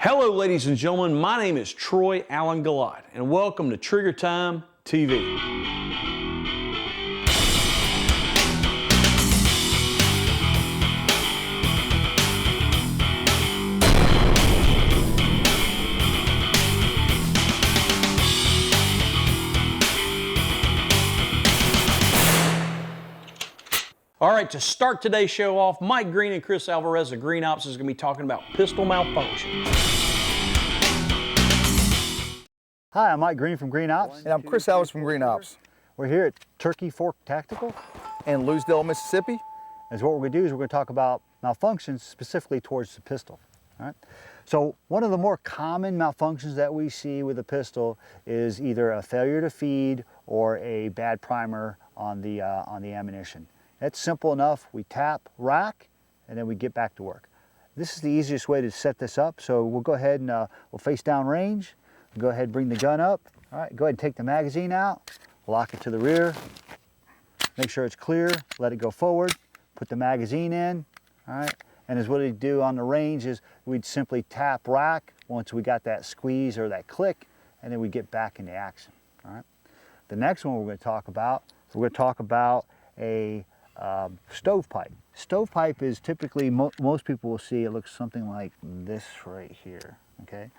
Hello, ladies and gentlemen. My name is Troy Allen Gallot, and welcome to Trigger Time TV. All right, to start today's show off, Mike Green and Chris Alvarez of Green Ops is going to be talking about pistol malfunctions. Hi, I'm Mike Green from Green Ops. And I'm Chris Alvarez from Green Ops. We're here at Turkey Fork Tactical. In Louisville, Mississippi. And so what we're going to do is we're going to talk about malfunctions specifically towards the pistol. All right? So one of the more common malfunctions that we see with a pistol is either a failure to feed or a bad primer on the ammunition. It's simple enough. We tap, rack, and then we get back to work. This is the easiest way to set this up. So we'll go ahead and we'll face down range. Go ahead and bring the gun up. All right, go ahead and take the magazine out, lock it to the rear, make sure it's clear, let it go forward, put the magazine in, all right? And as what we do on the range is we'd simply tap rack once we got that squeeze or that click, and then we get back into action, all right? The next one we're going to talk about, a stovepipe. Stovepipe is typically, most people will see, it looks something like this right here, okay?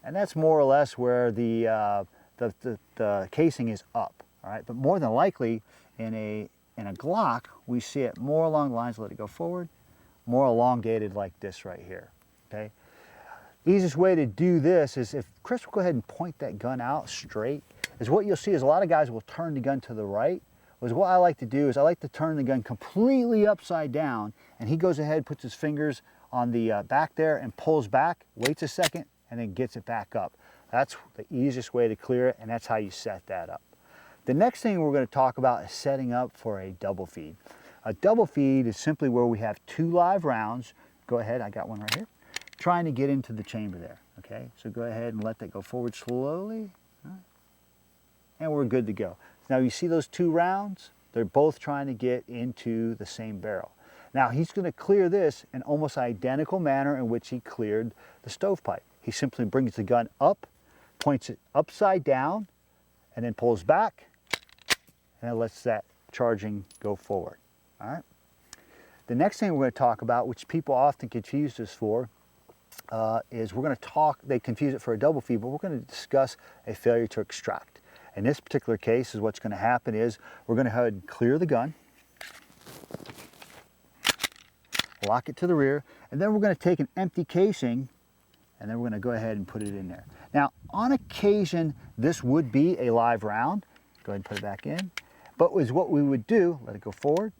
And that's more or less where the casing is up, all right? But more than likely, in a Glock, we see it more along the lines, let it go forward, more elongated like this right here, okay? Easiest way to do this is if Chris will go ahead and point that gun out straight, is what you'll see is a lot of guys will turn the gun to the right. What I like to do is I like to turn the gun completely upside down, and he goes ahead, puts his fingers on the back there and pulls back, waits a second, and then gets it back up. That's the easiest way to clear it, and that's how you set that up. The next thing we're going to talk about is setting up for a double feed. A double feed is simply where we have 2 live rounds. Go ahead, I got one right here. Trying to get into the chamber there, okay? So go ahead and let that go forward slowly, and we're good to go. Now you see those 2 rounds? They're both trying to get into the same barrel. Now he's going to clear this in almost identical manner in which he cleared the stovepipe. He simply brings the gun up, points it upside down, and then pulls back, and then lets that charging go forward, all right? The next thing we're going to talk about, which people often confuse this for, is they confuse it for a double feed, but we're going to discuss a failure to extract. In this particular case, what's going to happen is we're going to go ahead and clear the gun, lock it to the rear, and then we're going to take an empty casing, and then we're going to go ahead and put it in there. Now, on occasion, this would be a live round. Go ahead and put it back in. But what we would do, let it go forward,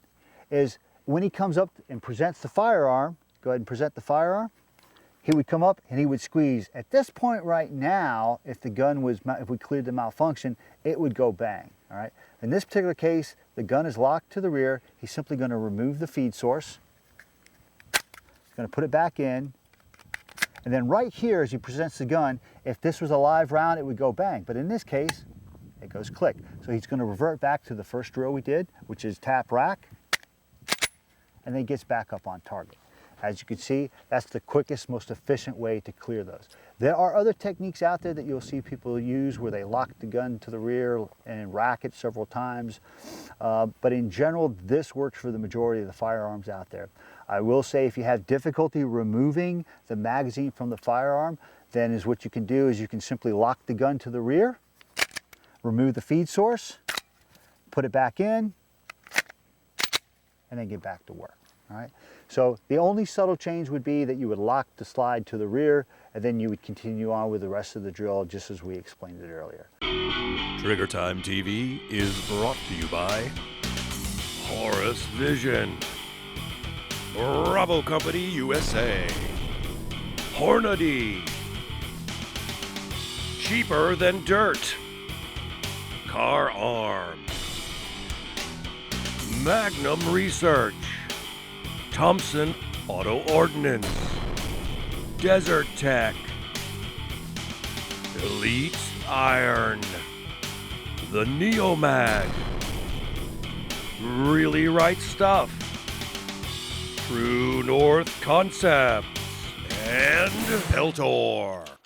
is when he comes up and presents the firearm, go ahead and present the firearm, he would come up and he would squeeze. At this point right now, if we cleared the malfunction, it would go bang, all right? In this particular case, the gun is locked to the rear. He's simply going to remove the feed source. He's going to put it back in. And then right here, as he presents the gun, if this was a live round, it would go bang. But in this case, it goes click. So he's going to revert back to the first drill we did, which is tap rack, and then he gets back up on target. As you can see, that's the quickest, most efficient way to clear those. There are other techniques out there that you'll see people use where they lock the gun to the rear and rack it several times. But in general, this works for the majority of the firearms out there. I will say if you have difficulty removing the magazine from the firearm, then what you can do is you can simply lock the gun to the rear, remove the feed source, put it back in, and then get back to work. All right. So the only subtle change would be that you would lock the slide to the rear, and then you would continue on with the rest of the drill just as we explained it earlier. Trigger Time TV is brought to you by Horus Vision, Bravo Company USA, Hornady, Cheaper Than Dirt, Car Arms, Magnum Research, Thompson Auto Ordnance, Desert Tech, Elite Iron, the Neomag, Really Right Stuff, True North Concepts, and Eltor.